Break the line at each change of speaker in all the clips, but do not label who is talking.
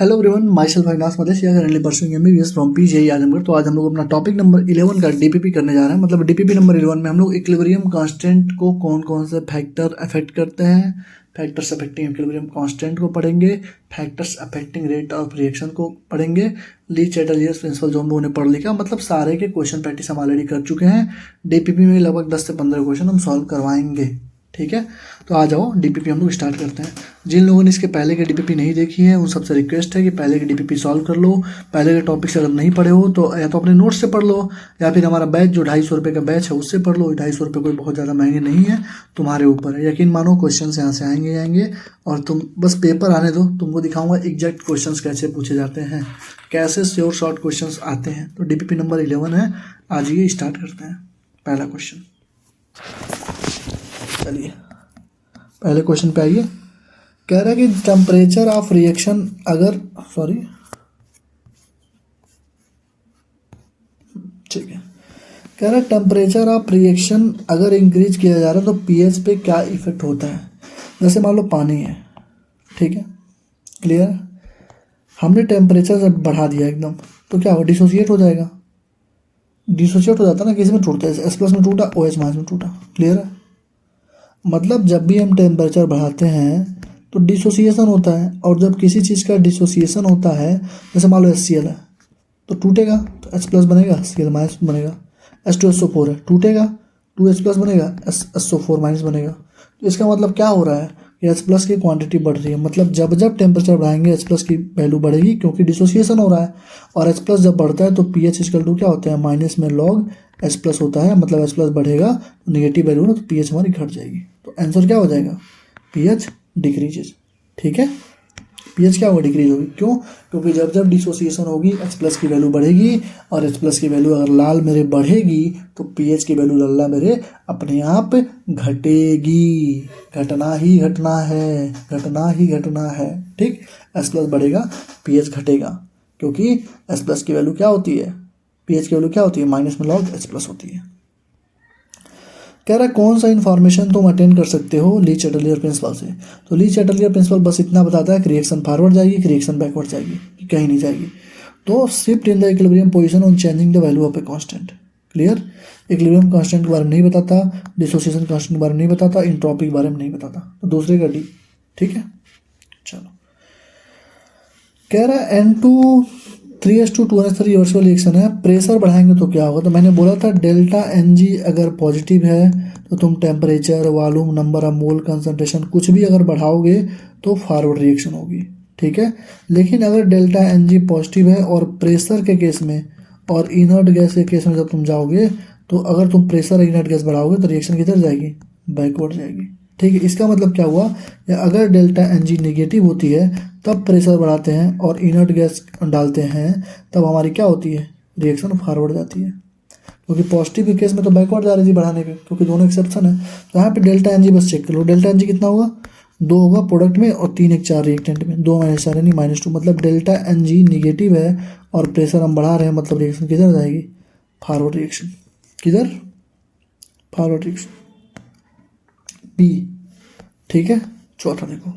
Hello everyone, my self Avinash Madesh या currently pursuing MBBS from PGI Azamgarh. तो आज हम लोग अपना टॉपिक नंबर 11 का डीपीपी करने जा रहे हैं। मतलब डीपीपी नंबर 11 में हम लोग इक्विलिब्रियम कांस्टेंट को कौन कौन से फैक्टर अफेक्ट करते हैं, फैक्टर्स अफेक्टिंग इक्विलिब्रियम कांस्टेंट को पढ़ेंगे, factors affecting rate of reaction को पढ़ेंगे, ली चैटलियर्स प्रिंसिपल जो हम लोगों ने पढ़ लिखा। मतलब सारे के क्वेश्चन प्रैक्टिस हम ऑलरेडी कर चुके हैं। डीपीपी में लगभग 10 से 15 क्वेश्चन हम सॉल्व करवाएंगे। ठीक है, तो आ जाओ डीपीपी हम लोग स्टार्ट करते हैं। जिन लोगों ने इसके पहले के डीपीपी नहीं देखी है उन सबसे रिक्वेस्ट है कि पहले के डीपीपी सॉल्व कर लो। पहले के टॉपिक से अगर नहीं पढ़े हो तो या तो अपने नोट से पढ़ लो या फिर हमारा बैच जो 250 रुपये का बैच है उससे पढ़ लो। 250 रुपये कोई बहुत ज़्यादा महंगे नहीं है, तुम्हारे ऊपर है। यकीन मानो क्वेश्चन यहाँ से आएंगे और तुम बस पेपर आने दो, तुमको दिखाऊंगा एग्जैक्ट क्वेश्चन कैसे पूछे जाते हैं, कैसे श्योर शॉर्ट क्वेश्चन आते हैं। तो डीपीपी नंबर 11 है, आज ये स्टार्ट करते हैं। पहला क्वेश्चन, चलिए पहले क्वेश्चन पे आइए। कह रहा है कि टेम्परेचर ऑफ रिएक्शन अगर ठीक है, कह रहा है टेम्परेचर ऑफ रिएक्शन अगर इंक्रीज किया जा रहा है तो पीएच पे क्या इफेक्ट होता है। जैसे मान लो पानी है, ठीक है, क्लियर। हमने टेम्परेचर जब बढ़ा दिया एकदम तो क्या हो, डिसोसिएट हो जाएगा। डिसोसिएट हो जाता ना, किसी में टूटता है, एस प्लस में टूटा, ओ एच माइनस में टूटा। क्लियर है, मतलब जब भी हम टेम्परेचर बढ़ाते हैं तो डिसोसिएशन होता है। और जब किसी चीज़ का डिसोसिएशन होता है, जैसे मान लो HCl है तो टूटेगा तो H प्लस बनेगा, Cl माइनस बनेगा। H2SO4 है, टूटेगा 2H प्लस बनेगा, SO4 माइनस बनेगा। तो इसका मतलब क्या हो रहा है कि H प्लस की क्वांटिटी बढ़ रही है। मतलब जब जब टेम्परेचर बढ़ाएंगे H प्लस की वैल्यू बढ़ेगी क्योंकि डिसोसिएशन हो रहा है। और H प्लस जब बढ़ता है तो pH इक्वल टू क्या होता है, माइनस में लॉग H प्लस होता है। मतलब H प्लस बढ़ेगा तो निगेटिव वैल्यू ना, तो pH हमारी घट जाएगी। तो आंसर क्या हो जाएगा, pH डिक्रीजेज। ठीक है, pH क्या होगा, डिक्रीज होगी। क्यों, क्योंकि जब जब डिसोसिएशन होगी H प्लस की वैल्यू बढ़ेगी। और H प्लस की वैल्यू अगर लाल मेरे बढ़ेगी तो pH की वैल्यू लल्ला मेरे अपने आप घटेगी। घटना ही घटना है, घटना ही घटना है। ठीक, H प्लस बढ़ेगा pH घटेगा, क्योंकि H प्लस की वैल्यू क्या होती है, pH की वैल्यू क्या होती है, माइनस में लॉग H प्लस होती है। कह रहा है कौन सा इन्फॉर्मेशन तुम अटेंड कर सकते हो ली चैटलियर प्रिंसिपल से। तो ली चैटलियर प्रिंसिपल बस इतना बताता है कि रिएक्शन फॉरवर्ड जाएगी कि रिएक्शन बैकवर्ड जाएगी, कि कहीं नहीं जाएगी। तो shift in the equilibrium position on changing the value of a constant. Clear, equilibrium constant के बारे में नहीं बताता, डिसोसिएशन कांस्टेंट के बारे में नहीं बताता, इंट्रोपी के बारे में नहीं बताता। तो दूसरे का डी। ठीक है, चलो। कह रहा है N2 3:2 रिवर्सिबल रिएक्शन है, प्रेशर बढ़ाएंगे तो क्या होगा। तो मैंने बोला था डेल्टा Ng अगर पॉजिटिव है तो तुम temperature, volume, number of mole, concentration कुछ भी अगर बढ़ाओगे तो फॉरवर्ड रिएक्शन होगी। ठीक है, लेकिन अगर डेल्टा Ng पॉजिटिव है और प्रेशर के केस में और इनर्ट गैस के केस में जब तुम जाओगे तो अगर तुम प्रेशर इनर्ट गैस बढ़ाओगे तो रिएक्शन किधर जाएगी, बैकवर्ड जाएगी। ठीक है, इसका मतलब क्या हुआ, अगर डेल्टा Ng निगेटिव होती है तब प्रेशर बढ़ाते हैं और इनर्ट गैस डालते हैं तब हमारी क्या होती है, रिएक्शन फॉरवर्ड जाती है। क्योंकि पॉजिटिव के केस में तो बैकवर्ड जा रही थी बढ़ाने पे, क्योंकि दोनों एक्सेप्शन है। तो यहाँ पे डेल्टा Ng बस चेक कर लो, डेल्टा Ng कितना होगा, 2 होगा प्रोडक्ट में और 3 1 4 रिएक्टेंट में, 2 - 4 यानी -2। मतलब डेल्टा Ng निगेटिव है और प्रेशर हम बढ़ा रहे हैं, मतलब रिएक्शन किधर जाएगी, फॉरवर्ड रिएक्शन। किधर, फॉरवर्ड रिएक्शन, बी। ठीक है, चौथा देखो।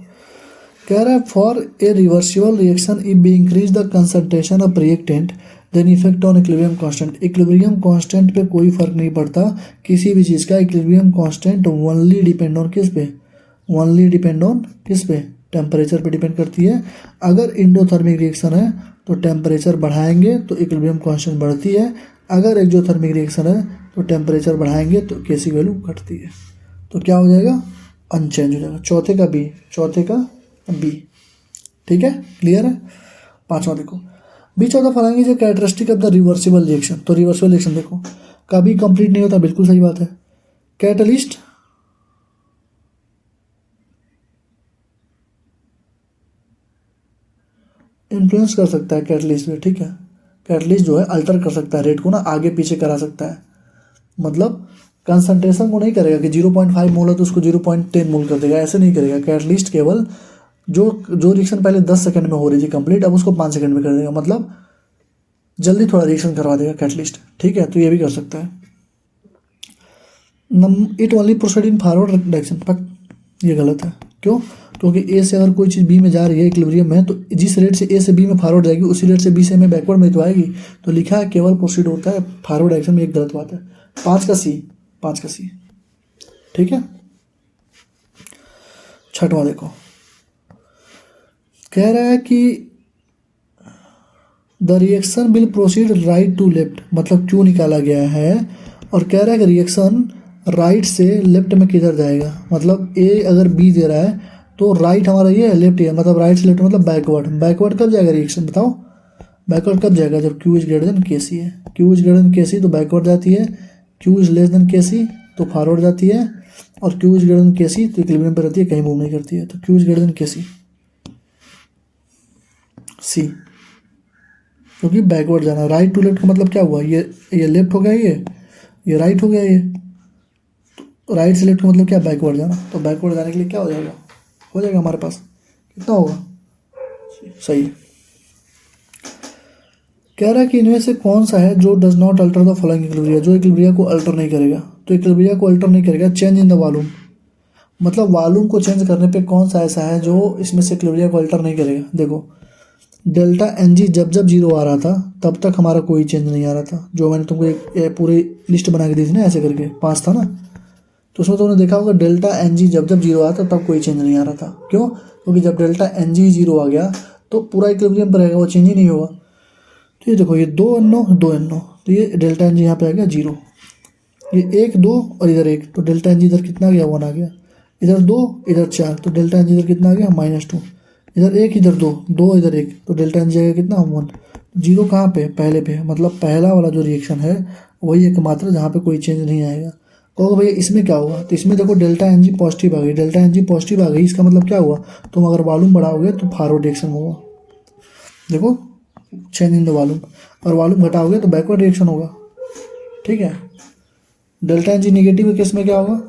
कह रहा है for a reversible reaction if we increase the concentration of reactant then effect on equilibrium constant. Equilibrium constant पे कोई फर्क नहीं पड़ता किसी भी चीज़ का। Equilibrium constant only depend on किस पे, ओनली डिपेंड ऑन किस पे, टेम्परेचर पे डिपेंड करती है। अगर इंडोथर्मिक रिएक्शन है तो टेम्परेचर बढ़ाएंगे तो इक्विलिब्रियम कांस्टेंट बढ़ती है। अगर एक्सोथर्मिक रिएक्शन है तो टेम्परेचर बढ़ाएंगे तो K की वैल्यू घटती है। तो क्या हो जाएगा, अनचेंज हो जाएगा। चौथे का बी, चौथे का बी। ठीक है, क्लियर है। पांचवा देखो, which of the following is characteristic of the reversible reaction. तो रिवर्सिबल रिएक्शन देखो कभी कंप्लीट नहीं होता, बिल्कुल सही बात है। कैटलिस्ट इन्फ्लुएंस कर सकता है कैटलिस्ट में। ठीक है, कैटलिस्ट जो है अल्टर कर सकता है रेट को ना, आगे पीछे करा सकता है। मतलब कंसंट्रेशन को नहीं करेगा कि 0.5 मोल है तो उसको 0.10 मोल कर देगा, ऐसे नहीं करेगा। कैटलिस्ट केवल जो रिएक्शन पहले 10 सेकंड में हो रही थी कंप्लीट, अब उसको 5 सेकंड में कर देगा। मतलब जल्दी थोड़ा रिएक्शन करवा देगा कैटलिस्ट। ठीक है, तो ये भी कर सकता है। It only proceed in forward direction, ये गलत है। क्यों, क्योंकि ए से अगर कोई चीज़ बी में जा रही है इक्विलिब्रियम में, तो जिस रेट से ए से बी में फॉरवर्ड जाएगी उसी रेट से बी से में बैकवर्ड में तो आएगी। तो लिखा है केवल प्रोसीड होता है फॉरवर्ड डायरेक्शन में, एक गलत बात है। 5 का सी, 5 का सी, ठीक है। छठवां देखो, कह रहा है कि the reaction will proceed right to left, मतलब क्यों निकाला गया है, और कह रहा है कि रिएक्शन राइट से लेफ्ट में किधर जाएगा, मतलब ए अगर बी दे रहा है तो राइट हमारा ये है, लेफ्ट ये है, मतलब राइट से लेफ्ट मतलब बैकवर्ड। बैकवर्ड कब जाएगा रिएक्शन, बताओ बैकवर्ड कब जाएगा, जब क्यू इज ग्रेटर देन के सी है। क्यू इज ग्रेटर देन के सी तो बैकवर्ड जाती है, क्यू इज लेस देन के सी तो फॉरवर्ड जाती है, और क्यू इज ग्रेटर देन के सी तो इक्विलिब्रियम पे रहती है, कहीं मूव नहीं करती है। तो क्यू इज ग्रेटर देन के सी, सी, क्योंकि बैकवर्ड जाना। राइट टू लेफ्ट का मतलब क्या हुआ, ये लेफ्ट हो गया, ये राइट हो गया, ये तो राइट से लेफ्ट का मतलब क्या, बैकवर्ड जाना। तो बैकवर्ड जाने के लिए क्या हो जाएगा हमारे पास, कितना होगा, सही है। कह रहा है कि इनमें से कौन सा है जो does not alter the following equilibria, जो इक्विलिब्रिया को अल्टर नहीं करेगा। तो इक्विलिब्रिया को अल्टर नहीं करेगा, चेंज इन द वॉल्यूम, मतलब वॉल्यूम को चेंज करने पे कौन सा ऐसा है जो इसमें से इक्विलिब्रिया को अल्टर नहीं करेगा। देखो डेल्टा एन जी जब जब जीरो आ रहा था तब तक हमारा कोई चेंज नहीं आ रहा था, जो मैंने तुमको एक पूरी लिस्ट बना के दी थी ना, ऐसे करके 5 था ना, तो उसमें तुमने देखा होगा डेल्टा एन जी जब जब जीरो आया था तब कोई चेंज नहीं आ रहा था। क्यों, क्योंकि जब डेल्टा एन जी जीरो आ गया तो पूरा इक्विलिब्रियम पर रहेगा, वो चेंज ही नहीं होगा। तो ये देखो, ये 2 एन ओ 2 एन ओ, तो ये डेल्टा एन जी यहाँ पे आ गया जीरो, ये 1 2 और इधर 1, तो डेल्टा एन जी इधर कितना आ गया, 1 आ गया, इधर 2 इधर 4, तो डेल्टा एन जी इधर कितना आ गया, -2, इधर 1 इधर 2 2 इधर 1, तो डेल्टा एन जी आएगा कितना, 1। जीरो कहाँ पे, पहले पे, मतलब पहला वाला जो रिएक्शन है वही एकमात्र जहाँ पे कोई चेंज नहीं आएगा। कहोगे भैया इसमें क्या होगा, तो इसमें देखो डेल्टा एन जी पॉजिटिव आ गई, डेल्टा एन जी पॉजिटिव आ गई, इसका मतलब क्या हुआ, तुम अगर वॉल्यूम बढ़ाओगे तो फॉरवर्ड रिएक्शन होगा, देखो चेंज इन द वॉल्यूम, और वॉल्यूम घटाओगे तो बैकवर्ड रिएक्शन होगा, ठीक है। डेल्टा एन जी निगेटिव के केस में क्या होगा,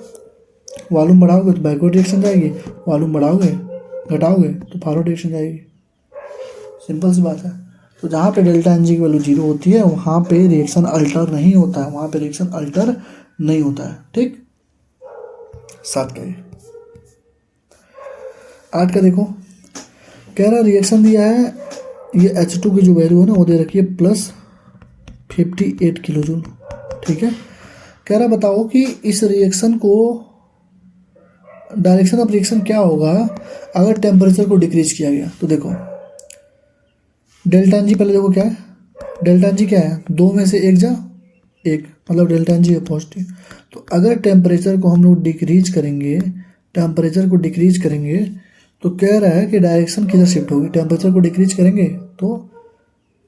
वॉल्यूम बढ़ाओगे तो बैकवर्ड रिएक्शन जाएगी, वॉल्यूम बढ़ाओगे घटाओगे तो फॉरवर्ड रिएक्शन जाएगी, सिंपल सी बात है। तो जहाँ पे डेल्टा एन जी की वैल्यू जीरो होती है वहाँ पे रिएक्शन अल्टर नहीं होता है, वहाँ पे रिएक्शन अल्टर नहीं होता है, ठीक। 7 का ये। 8 का देखो, कह रहा रिएक्शन दिया है, ये H2 की जो वैल्यू है ना वो दे रखी है +58 किलो जूल, ठीक है। कह रहा बताओ कि इस रिएक्शन को डायरेक्शन ऑफ रिएक्शन क्या होगा अगर टेम्परेचर को डिक्रीज किया गया। तो देखो डेल्टा एन जी, पहले देखो क्या है, डेल्टा एन जी क्या है, 2 में से 1 जा 1, मतलब डेल्टा एन जी है पॉजिटिव। तो अगर टेम्परेचर को हम लोग डिक्रीज करेंगे, टेम्परेचर को डिक्रीज करेंगे तो कह रहा है कि डायरेक्शन किधर शिफ्ट होगी, टेम्परेचर को डिक्रीज करेंगे तो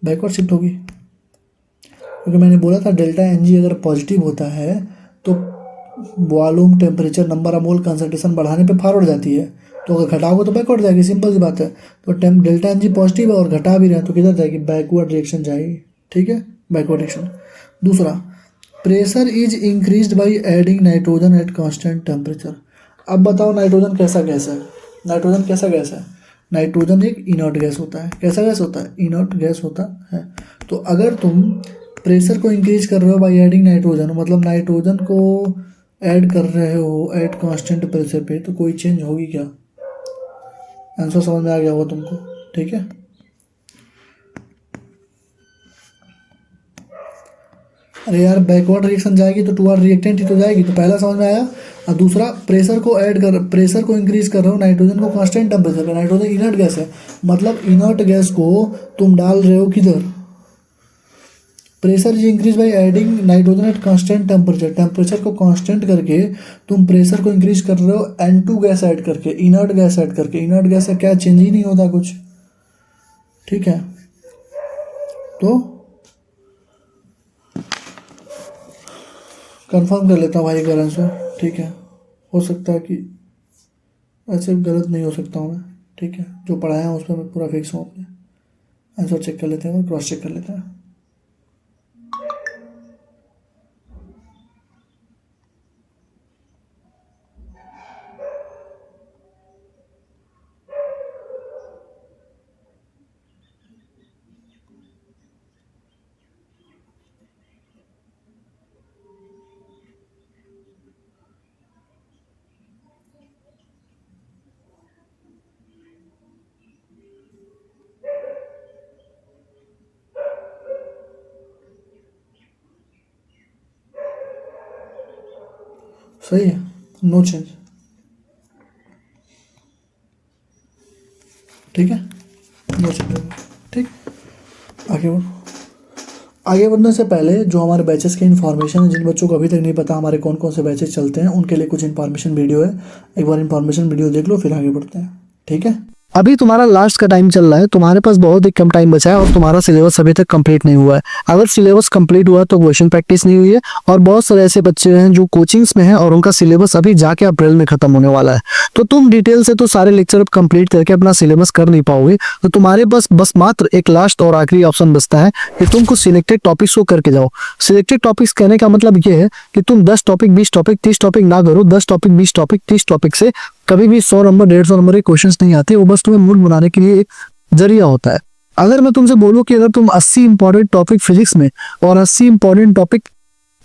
बैकवर्ड शिफ्ट होगी, क्योंकि मैंने बोला था डेल्टा एन जी अगर पॉजिटिव होता है तो volume temperature number of mole concentration बढ़ाने पे फॉरवर्ड जाती है, तो अगर घटाओगे तो बैकवर्ड जाएगी, सिंपल सी बात है। तो डेल्टा एन जी पॉजिटिव है और घटा भी रहे हैं तो किधर जाएगी, बैकवर्ड रिएक्शन जाएगी, ठीक है, बैकवर्ड रिएक्शन। दूसरा, pressure is increased by adding nitrogen at constant temperature. अब बताओ नाइट्रोजन कैसा गैस है, नाइट्रोजन कैसा गैस है, नाइट्रोजन एक इनर्ट गैस होता है, कैसा गैस होता है, इनर्ट गैस होता है। तो अगर तुम प्रेशर को इंक्रीज कर रहे हो बाय एडिंग नाइट्रोजन, मतलब नाइट्रोजन को ऐड कर रहे हो एट कांस्टेंट प्रेशर पे, तो कोई चेंज होगी क्या, आंसर समझ में आ गया होगा तुमको, ठीक है। अरे यार बैकवर्ड रिएक्शन जाएगी तो टुवर्ड रिएक्टेंट ही तो जाएगी, तो पहला समझ में आया। और दूसरा, प्रेशर को इंक्रीज कर रहे हो नाइट्रोजन को कांस्टेंट टेम्परेचर पे, नाइट्रोजन इनर्ट गैस है, मतलब इनर्ट गैस को तुम डाल रहे हो किधर, pressure is increase by adding nitrogen at constant temperature, temperature को कांस्टेंट करके तुम प्रेशर को इंक्रीज कर रहे हो N2 गैस ऐड करके, इनर्ट गैस ऐड करके, इनर्ट गैस का क्या चेंज ही नहीं होता कुछ, ठीक है। तो कंफर्म कर लेता हूँ भाई एक आंसर, ठीक है। हो सकता है कि ऐसे गलत नहीं हो सकता हूँ मैं, ठीक है, जो पढ़ाया हूँ उस पर मैं पूरा फिक्स हूँ अपने। आंसर चेक कर लेते हैं, क्रॉस चेक कर लेते हैं। सही है, नो चेंज। ठीक है, नो चेंज। ठीक, आगे बढ़ो। आगे बढ़ने से पहले जो हमारे बैचेस की इन्फॉर्मेशन है, जिन बच्चों को अभी तक नहीं पता हमारे कौन कौन से बैचेस चलते हैं, उनके लिए कुछ इन्फॉर्मेशन वीडियो है। एक बार इन्फॉर्मेशन वीडियो देख लो, फिर आगे बढ़ते हैं। ठीक है, अभी तुम्हारा लास्ट का टाइम चल रहा है, तुम्हारे पास बहुत ही कम टाइम बचा है और तुम्हारा सिलेबस अभी तक कंप्लीट नहीं हुआ है। अगर सिलेबस कंप्लीट हुआ तो क्वेश्चन प्रैक्टिस नहीं हुई है, और बहुत सारे ऐसे बच्चे हैं जो कोचिंग्स में हैं और उनका सिलेबस अभी जाके अप्रैल में खत्म होने वाला है। तो तुम डिटेल से तो सारे लेक्चर अब कंप्लीट करके अपना सिलेबस कर नहीं पाओगे। तो तुम्हारे पास बस मात्र एक लास्ट और आखिरी ऑप्शन बचता है कि तुम कुछ सिलेक्टेड टॉपिक्स को करके जाओ। सिलेक्टेड टॉपिक्स कहने का मतलब ये है कि तुम 10 टॉपिक 20 टॉपिक 30 टॉपिक ना करो। 10 टॉपिक 20 टॉपिक 30 टॉपिक से कभी भी 100 नंबर 150 नंबर के क्वेश्चंस नहीं आते। वो बस तुम्हें मूड बनाने के लिए एक जरिया होता है। अगर मैं तुमसे बोलूं कि अगर तुम 80 इंपॉर्टेंट टॉपिक फिजिक्स में और 80 इंपॉर्टेंट टॉपिक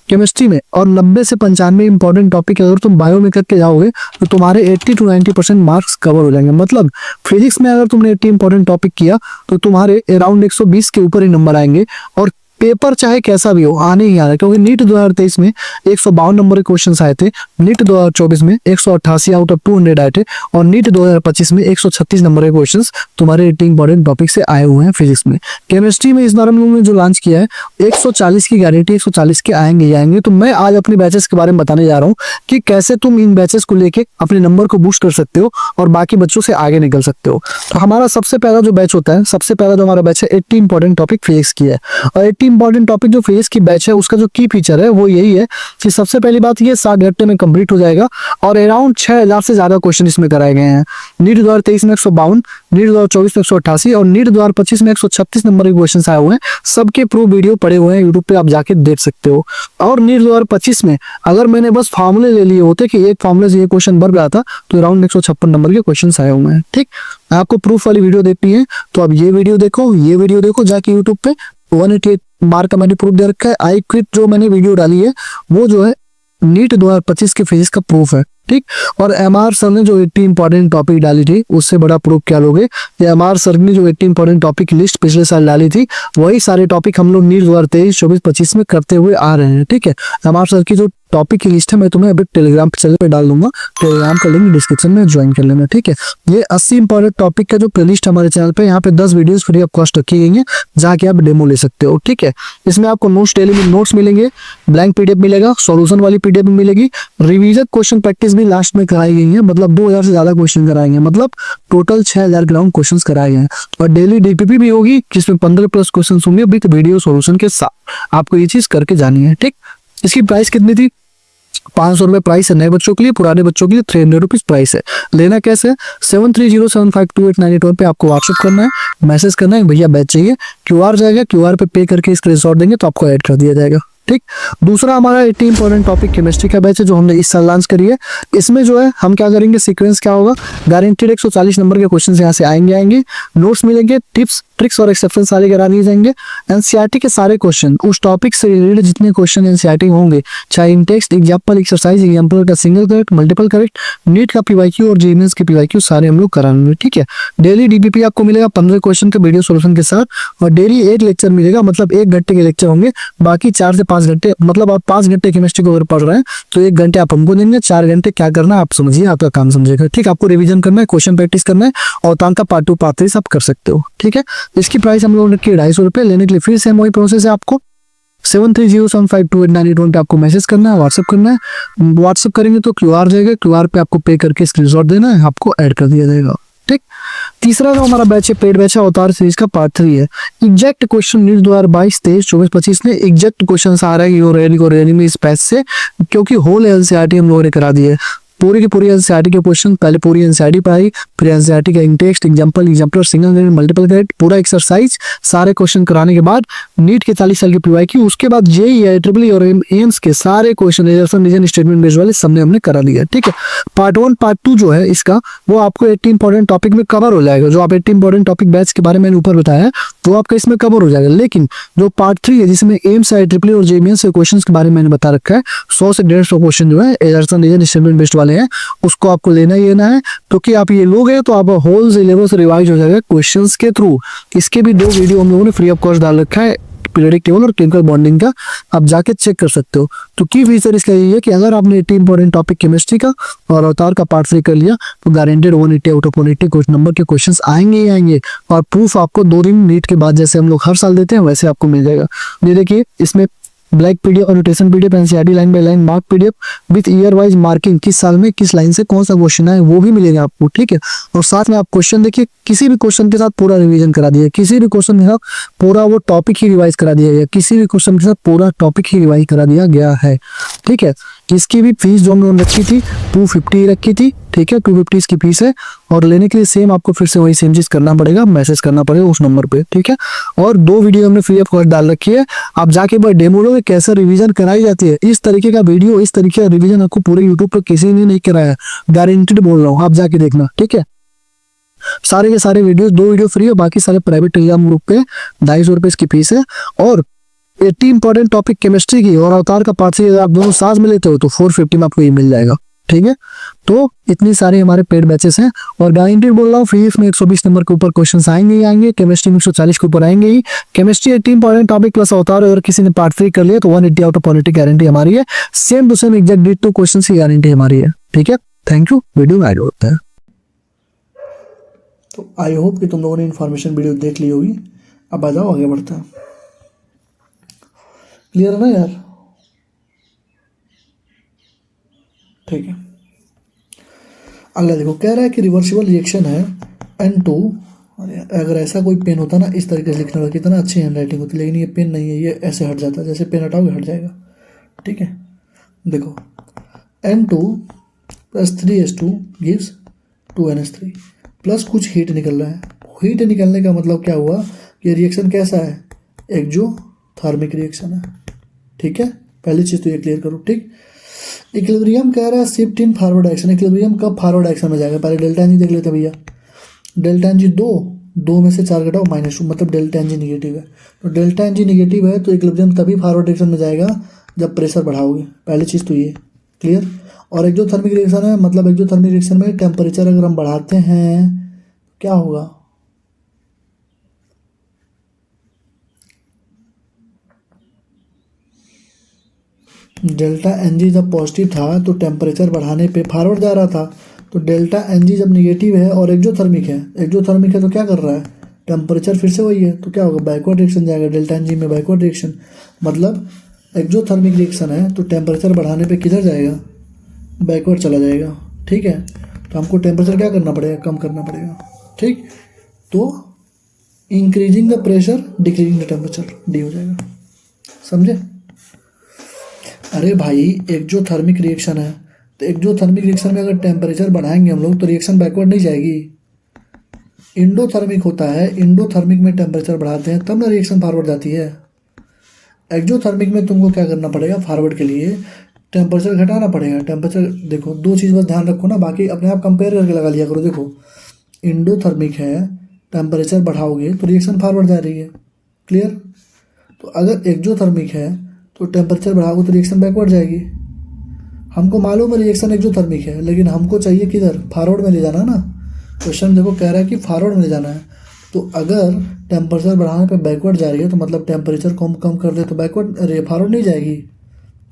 केमिस्ट्री में और 90 से 95 इंपॉर्टेंट टॉपिक अगर तुम बायो में करके जाओगे तो तुम्हारे 80 to 90% मार्क्स कवर हो जाएंगे। मतलब फिजिक्स में अगर तुमने 80 इंपॉर्टेंट टॉपिक किया तो तुम्हारे अराउंड 120 के ऊपर ही नंबर आएंगे। और पेपर चाहे कैसा भी हो आने ही आ रहा है, क्योंकि नीट 2023 में 152 नंबर के क्वेश्चंस आए थे। नीट 2024 में 188 आउट ऑफ 200 आए थे। और नीट 2025 में 136 नंबर के क्वेश्चंस तुम्हारे 80 इंपॉर्टेंट टॉपिक से आए हुए हैं फिजिक्स में। केमिस्ट्री में इस बार हम लोगों ने जो लॉन्च किया है 140 की गारंटी, 140 के आएंगे ही आएंगे। तो मैं आज अपने बैचेस के बारे में बताने जा रहा हूँ कि कैसे तुम इन बैचेस को लेके अपने नंबर को बूस्ट कर सकते हो और बाकी बच्चों से आगे निकल सकते हो। तो हमारा सबसे पहला जो बैच होता है, सबसे पहला जो हमारा बैच है 80 इंपॉर्टेंट टॉपिक फिजिक्स की है। और 80 इंपॉर्टेंट टॉपिक जो फिजिक्स की बैच है उसका जो की फीचर है वो यही है कि सबसे पहली बात ये 7 घंटे में कंप्लीट हो जाएगा और अराउंड 6000 से ज्यादा क्वेश्चन इसमें कराए गए हैं। नीट 2023 में 152, नीट 2024 में 188 और नीट 2025 में 136 नंबर के क्वेश्चन आए हुए हैं। सबके प्रूफ वीडियो पड़े हुए हैं यूट्यूब पे, आप जाके देख सकते हो। और नीट 2025 में अगर मैंने बस फॉर्मूले ले लिए होते कि एक फॉर्मूले से ये क्वेश्चन बन रहा था तो अराउंड 156 नंबर के क्वेश्चन आए हुए हैं। ठीक, आपको प्रूफ वाली वीडियो देखनी है तो आप ये वीडियो देखो, ये वीडियो देखो जाके यूट्यूब पे। 188 मार्क का मैंने प्रूफ दे रखा है। आई क्विट जो मैंने वीडियो डाली है वो जो है नीट 2025 के फिजिक्स का प्रूफ है। ठीक, और एमआर सर ने जो 80 इंपॉर्टेंट टॉपिक डाली थी उससे बड़ा प्रूफ क्या लोगे। एमआर सर ने जो 80 इंपॉर्टेंट टॉपिक की लिस्ट पिछले साल डाली थी वही सारे टॉपिक हम लोग नीट 2023, 24, 25 में करते हुए आ रहे हैं। ठीक है, एमआर सर की जो टॉपिक की लिस्ट है मैं तुम्हें अभी टेलीग्राम चैनल पे डाल दूंगा, टेलीग्राम का लिंक डिस्क्रिप्शन में ज्वाइन कर लेना। ठीक है, ये 80 इंपॉर्टेंट टॉपिक का जो प्लेलिस्ट हमारे चैनल पे, यहाँ पे 10 वीडियोस फ्री ऑफ कॉस्ट रखी गई हैं, जाके आप डेमो ले सकते हो। ठीक है, इसमें आपको नोट्स, डेली में नोट्स मिलेंगे, ब्लैंक पीडीएफ मिलेगा, सॉल्यूशन वाली पीडीएफ मिलेगी, रिवीजन क्वेश्चन प्रैक्टिस भी लास्ट में कराई गई है। मतलब 2000 से ज्यादा क्वेश्चन कराएंगे, मतलब टोटल 6000 ग्राउंड क्वेश्चन कराए हैं। और डेली डीपीपी भी होगी जिसमें 15+ क्वेश्चन होंगे विद वीडियो सॉल्यूशन के साथ। आपको ये चीज करके जानी है। ठीक, इसकी प्राइस कितनी थी? 500 रुपए प्राइस है नए बच्चों के लिए, पुराने बच्चों के लिए 300 रुपीज प्राइस है। लेना कैसे है? 7307528981 पे आपको व्हाट्सएप करना है, मैसेज करना है भैया बैच चाहिए, क्यूआर जाएगा, क्यूआर पे करके स्क्रीनशॉट देंगे तो आपको ऐड कर दिया जाएगा। ठीक, दूसरा हमारा 80 इंपॉर्टेंट टॉपिक केमिस्ट्री का बैच है जो हमने इस साल लॉन्च करी है। इसमें जो है हम क्या करेंगे, सीक्वेंस क्या होगा, गारंटीड 140 नंबर के क्वेश्चन यहाँ से आएंगे, नोट्स मिलेंगे, टिप्स ट्रिक्स और एक्सेप्शन सारे करा दिए जाएंगे। एनसीईआरटी के सारे क्वेश्चन, उस टॉपिक से रिलेटेड जितने क्वेश्चन एनसीईआरटी होंगे, चाहे in text, example, exercise, example का single correct, multiple correct, NEET का पीवाईक्यू और जेईई के पीवाईक्यू सारे हम लोग कराएंगे। ठीक है, डेली डीपीपी आपको मिलेगा 15 क्वेश्चन के वीडियो सोल्यूशन के साथ, और डेली 1 लेक्चर मिलेगा, मतलब 1 घंटे के लेक्चर होंगे, बाकी 4 से 5 घंटे, मतलब आप 5 घंटे केमिस्ट्री को अगर पढ़ रहे हैं तो 1 घंटे आप हमको देंगे, 4 घंटे क्या करना है आप समझिए, आपका काम समझेगा। ठीक, आपको रिवीजन करना है, क्वेश्चन प्रैक्टिस करना है, और तांग का पार्ट 2 पार्ट 3 आप कर सकते हो। ठीक है, इसकी प्राइस हम लोगों ने की 250 रुपए। लेने के लिए फिर से वही प्रोसेस है, आपको 7307528981 पे आपको मैसेज करना है, व्हाट्सएप करना है। व्हाट्सएप करेंगे तो क्यूआर जाएगा, क्यूआर पे आपको पे करके स्क्रीनशॉट देना है, आपको ऐड कर दिया जाएगा। ठीक, तीसरा जो हमारा बैच है पेड बैच है अवतार सीरीज का पार्ट 3 है। एग्जैक्ट क्वेश्चन नीट 2022, 23, 24, 25 में एग्जैक्ट क्वेश्चन आ रहा है यूरेनी में इस बैच से, क्योंकि होल एनसीईआरटी हम लोगों ने करा दी है। पूरी की पूरी एनसीईआरटी के क्वेश्चन, पहले पूरी एनसीईआरटी पढ़ाई, फिर एनसीईआरटी का intext, example, exemplar, single grade, multiple grade, पूरा एक्सरसाइज, सारे क्वेश्चन कराने के बाद नीट के 40 साल के पीवाईक्यू, उसके बाद जेईई, ट्रिपल और एम्स के सारे क्वेश्चन रीजन स्टेटमेंट बेस्ड वाले सबने हमने करा लिया। ठीक है, पार्ट 1 पार्ट 2 जो है इसका वो आपको 80 इंपॉर्टेंट टॉपिक में कवर हो जाएगा। जो आप 80 इंपॉर्टेंट टॉपिक बैच के बारे में ऊपर बताया है वो आपका इसमें कवर हो जाएगा। लेकिन जो पार्ट 3 है जिसमें एम्स, ट्रिपल और जेईई के क्वेश्चन के बारे में मैंने बता रखा है, 100 से 150 क्वेश्चन जो है रीजन स्टेटमेंट बेस्ड वाले हैं, उसको आपको लेना ही लेना है। क्योंकि आप ये लोगे तो आप होल सिलेबस रिवाइज हो जाएगा क्वेश्चंस के थ्रू। इसके भी 2 वीडियो हम लोगों ने फ्री ऑफ कॉस्ट डाल रखा है, पीरियोडिक टेबल और केमिकल बॉन्डिंग का आप जाके चेक कर सकते हो। तो की फीचर इसका यही है कि अगर आपने 80 इंपॉर्टेंट टॉपिक केमिस्ट्री का और अवतार का पार्ट 3 कर लिया तो guaranteed 180 out of 180 question number के क्वेश्चंस आएंगे ही आएंगे। और प्रूफ आपको 2 दिन नीट के बाद जैसे हम लोग हर साल देते हैं वैसे आपको मिल जाएगा। ये देखिए इसमें black PDF, annotation PDF, NCERT line by line mark PDF with year wise marking, किस साल में किस लाइन से कौन सा क्वेश्चन है वो भी मिलेगा आपको, ठीक है। और साथ में आप क्वेश्चन देखिए, किसी भी क्वेश्चन के साथ पूरा रिवीजन करा दिया, किसी भी क्वेश्चन के साथ पूरा वो टॉपिक ही रिवाइज करा दिया गया, किसी भी क्वेश्चन के साथ पूरा टॉपिक ही रिवाइज करा दिया गया है, ठीक है। इसकी भी फीस जो हमने रखी थी 250 रखी थी, ठीक है, 250 इसकी फीस है। और लेने के लिए सेम आपको फिर से वही सेम चीज करना पड़ेगा, मैसेज करना पड़ेगा उस नंबर पे, ठीक है। और 2 वीडियो हमने फ्री ऑफ कॉस्ट डाल रखी है, आप जाके बस डेमो लो कैसे रिवीजन कराई जाती है। इस तरीके का वीडियो, इस तरीके का रिवीजन आपको पूरे यूट्यूब पर किसी ने नहीं कराया, गारंटेड बोल रहा हूँ, आप जाके देखना, ठीक है। सारे के सारे वीडियोस, 2 वीडियो फ्री है, बाकी सारे प्राइवेट टेलीग्राम ग्रुप पे 250 रुपए इसकी फीस है। और 80 इंपॉर्टेंट टॉपिक केमिस्ट्री की और अवतार का पार्ट 3 अगर आप दोनों साथ में लेते हो तो 450 में आपको ये मिल जाएगा, ठीक है। तो इतनी सारे हमारे पेड बैचेस हैं और गारंटेड बोल रहा हूँ फ्री में 120 नंबर के ऊपर क्वेश्चंस आएंगे ही आएंगे, केमिस्ट्री में 140 के ऊपर आएंगे ही। केमिस्ट्री 80 इंपॉर्टेंट टॉपिक प्लस अवतार, अगर किसी ने पार्ट 3 कर लिया तो 180 आउट ऑफ 180 गारंटी हमारी है। Same to same exact ditto question की गारंटी हमारी है, ठीक है। थैंक यू, वीडियो में ऐड होता है। तो आई होप कि तुम लोगों ने इन्फॉर्मेशन वीडियो देख ली होगी। अब आ जाओ आगे बढ़ते हैं। क्लियर है ना यार? ठीक है। अगला देखो, कह रहा है कि रिवर्सिबल रिएक्शन है N2। अगर ऐसा कोई पेन होता ना इस तरीके से लिखने वाला, कितना अच्छी हैंड राइटिंग होती, लेकिन ये पेन नहीं है, ये ऐसे हट जाता है, जैसे पेन हटाओगे हट जाएगा, ठीक है। देखो N2 + 3H2 gives 2NH3 plus कुछ हीट निकल रहा है। हीट निकलने का मतलब क्या हुआ कि रिएक्शन कैसा है, एक्जोथर्मिक रिएक्शन है, ठीक है। पहली चीज़ तो ये क्लियर करो, ठीक। इक्विलिब्रियम कह रहा है shift in forward direction. Equilibrium कब फॉरवर्ड डायरेक्शन में जाएगा, पहले डेल्टा एन जी देख लेते भैया। डेल्टा एन जी 2 में से 4 घटाओ -2, मतलब डेल्टा एन जी निगेटिव है। तो डेल्टा एन जी निगेटिव है तो इक्विलिब्रियम तभी फॉरवर्ड डायरेक्शन में जाएगा जब प्रेशर बढ़ाओगे, पहली चीज़ तो ये क्लियर। और एक्जोथर्मिक रिएक्शन है, मतलब एक्जोथर्मिक रिएक्शन में टेम्परेचर अगर हम बढ़ाते हैं क्या होगा, डेल्टा एन जी जब पॉजिटिव था तो टेम्परेचर बढ़ाने पे फॉरवर्ड जा रहा था। तो डेल्टा एन जी जब निगेटिव है और एक्जोथर्मिक है तो क्या कर रहा है, टेम्परेचर फिर से वही है, तो क्या होगा, बैकवर्ड रिएक्शन जाएगा। डेल्टा एन जी में बैकवर्ड रिएक्शन, मतलब एक्जोथर्मिक रिएक्शन है तो टेम्परेचर बढ़ाने पे किधर जाएगा, बैकवर्ड चला जाएगा, ठीक है। तो हमको टेम्परेचर क्या करना पड़ेगा, कम करना पड़ेगा, ठीक। तो increasing the pressure decreasing the temperature, D हो जाएगा, समझे। अरे भाई एक्जोथर्मिक रिएक्शन है तो एक्जोथर्मिक रिएक्शन में अगर टेम्परेचर बढ़ाएंगे हम लोग तो रिएक्शन बैकवर्ड नहीं जाएगी। इंडोथर्मिक होता है, इंडोथर्मिक में टेम्परेचर बढ़ाते हैं तब ना रिएक्शन फॉरवर्ड जाती है। एक्जोथर्मिक में तुमको क्या करना पड़ेगा, फॉरवर्ड के लिए टेम्परेचर घटाना पड़ेगा। टेम्परेचर देखो 2 चीज़ बस ध्यान रखो ना, बाकी अपने आप कंपेयर करके लगा लिया करो। देखो इंडोथर्मिक है, टेम्परेचर बढ़ाओगे तो रिएक्शन फॉरवर्ड जा रही है, क्लियर। तो अगर एक्जोथर्मिक है तो टेम्परेचर बढ़ाओगे तो रिएक्शन बैकवर्ड जाएगी। हमको मालूम है रिएक्शन एक्जोथर्मिक है, लेकिन हमको चाहिए किधर, फॉरवर्ड में ले जाना ना। क्वेश्चन देखो कह रहा है कि फॉरवर्ड में ले जाना है। तो अगर टेम्परेचर बढ़ाने पे बैकवर्ड जा रही है तो मतलब टेम्परेचर को हम कम कर दे तो बैकवर्ड, अरे फॉरवर्ड नहीं जाएगी,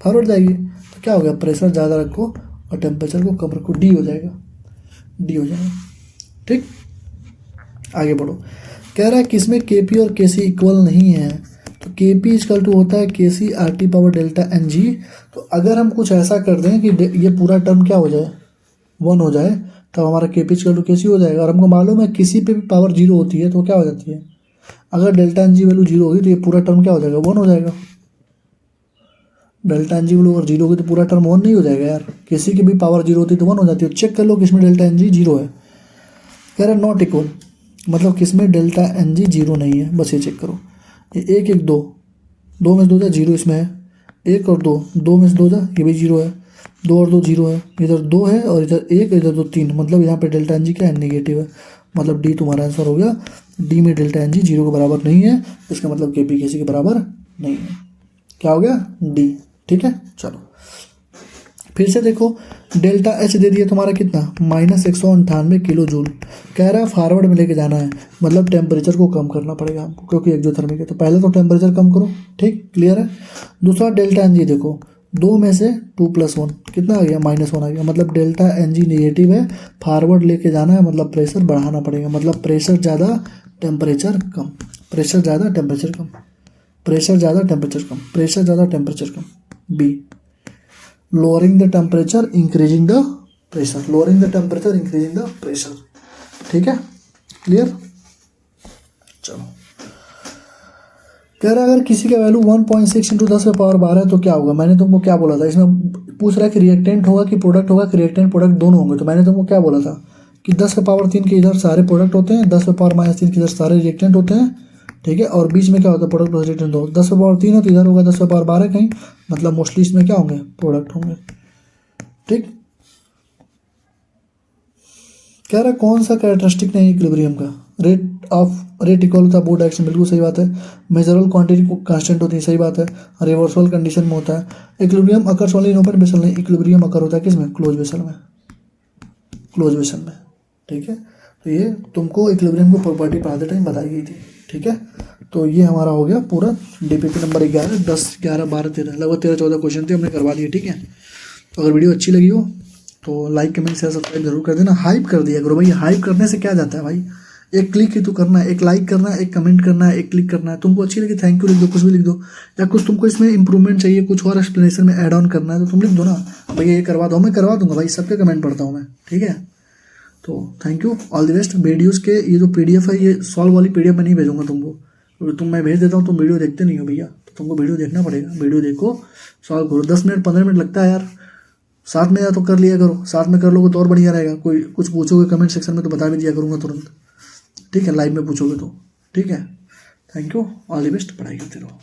फॉरवर्ड जाएगी। तो क्या हो गया, प्रेशर ज़्यादा रखो और टेम्परेचर को कम रखो, डी हो जाएगा, डी हो जाएगा, ठीक। आगे बढ़ो, कह रहा है कि इसमें के पी और के सी इक्वल नहीं है। तो के पी इक्वल टू होता है K C R T power delta N G. तो अगर हम कुछ ऐसा कर दें कि ये पूरा टर्म क्या हो जाए, 1 हो जाए, तब हमारा के पी इक्वल टू के सी हो जाएगा। और हमको मालूम है किसी पे भी पावर 0 होती है तो क्या हो जाती है, अगर डेल्टा एन जी वैल्यू 0 होगी तो ये पूरा टर्म क्या हो जाएगा, 1 हो जाएगा। डेल्टा एन जी वैल्यू अगर 0 होगी तो पूरा टर्म 1 नहीं हो जाएगा यार, किसी की भी पावर 0 होती है तो 1 हो जाती है। चेक कर लो किसमें डेल्टा एन जी 0 है, कह रहा है नॉट इक्वल, मतलब किसमें डेल्टा एन जी 0 नहीं है, बस ये चेक करो। ये 1 1 2 में से 2 जा 0 इसमें है, 1 और 2 में से 2 जा ये भी 0 है, 2 और 2 0 है, इधर 2 है और इधर 1, इधर 2 3, मतलब यहाँ पे डेल्टा एन जी क्या है, नेगेटिव है। मतलब डी तुम्हारा आंसर हो गया। डी में डेल्टा एन जी 0 के बराबर नहीं है, इसका मतलब के पी के सी के बराबर नहीं है। क्या हो गया, डी, ठीक है। चलो फिर से देखो डेल्टा एच दे दिया तुम्हारा कितना -198 किलो जूल। कह रहा है फॉरवर्ड में लेके जाना है, मतलब टेम्परेचर को कम करना पड़ेगा हमको, क्योंकि एक्जोथर्मिक है। तो पहले तो टेम्परेचर कम करो, ठीक, क्लियर है। दूसरा डेल्टा एन जी देखो, 2 में से 2 + 1 कितना आ गया -1 आ गया, मतलब डेल्टा एन जी नेगेटिव है, फॉरवर्ड लेके जाना है, मतलब प्रेशर बढ़ाना पड़ेगा। मतलब प्रेशर ज़्यादा टेम्परेचर कम, प्रेशर ज़्यादा टेम्परेचर कम, प्रेशर ज़्यादा टेम्परेचर कम, प्रेशर ज़्यादा टेम्परेचर कम। B, lowering the temperature increasing the pressure, lowering the temperature increasing the pressure, ठीक है, क्लियर। चलो, कह रहा है अगर किसी का वैल्यू 1.6 × 10⁻12 है तो क्या होगा। मैंने तुमको क्या बोला था, इसमें पूछ रहा है कि रिएक्टेंट होगा कि प्रोडक्ट होगा, कि रिएक्टेंट प्रोडक्ट दोनों होंगे। तो मैंने तुमको क्या बोला था कि 10⁻3 के इधर सारे प्रोडक्ट होते हैं, 10⁻−3 के इधर सारे रिएक्टेंट होते हैं, ठीक है, और बीच में क्या होता है, प्रोडक्ट और रिएक्टेंट हो। 10⁻3 है तो इधर होगा 10⁻12 कहीं, मतलब मोस्टली इसमें क्या होंगे, प्रोडक्ट होंगे, ठीक। कह रहा है कौन सा कैरेक्टरिस्टिक नहीं इक्विलिब्रियम का, रेट इक्वल होता है, बोर्ड एक्शन, बिल्कुल सही बात है। मेजरेबल क्वांटिटी कांस्टेंट होती है, सही बात है। रिवर्सल कंडीशन में होता है। Equilibrium occurs only in open vessel, नहीं, इक्विलिब्रियम अकर होता है किसमें, क्लोज वेसल में, क्लोज वेसल में, ठीक है। तो ये तुमको इक्विलिब्रियम की प्रॉपर्टी पढ़ाते टाइम बताई गई थी, ठीक है। तो ये हमारा हो गया पूरा डीपीपी नंबर 11, 10, 11, 12, 13, लगभग 13-14 क्वेश्चन थे, हमने करवा दिए, ठीक है। तो अगर वीडियो अच्छी लगी हो तो लाइक, कमेंट, शेयर, सब्सक्राइब जरूर कर देना। हाइप कर दिया करो भाई, हाइप करने से क्या जाता है भाई, एक क्लिक ही तो करना है, एक लाइक करना है, एक कमेंट करना है, एक क्लिक करना है। तुमको अच्छी लगी थैंक यू लिख दो, कुछ भी लिख दो, या कुछ तुमको इसमें इंप्रूवमेंट चाहिए, कुछ और एक्सप्लेनेशन में ऐड ऑन करना है तो तुम लिख दो ना, भैया ये करवा दो, मैं करवा दूंगा भाई, सबके कमेंट पढ़ता हूँ मैं, ठीक है। तो thank you, all the best. Videos के ये जो PDF है, ये सॉल्व वाली PDF मैं नहीं भेजूंगा तुमको, क्योंकि मैं भेज देता हूँ तुम वीडियो देखते नहीं हो भैया, तो तुमको वीडियो देखना पड़ेगा। वीडियो देखो, सॉल्व करो, 10 मिनट 15 मिनट लगता है यार, साथ में या तो कर लिया करो, साथ में कर लोगे तो और बढ़िया रहेगा। कोई कुछ पूछोगे कमेंट सेक्शन में तो बता भी दिया करूँगा तुरंत, ठीक है, लाइव में पूछोगे तो, ठीक है। Thank you, all the best, पढ़ाई करते रहो।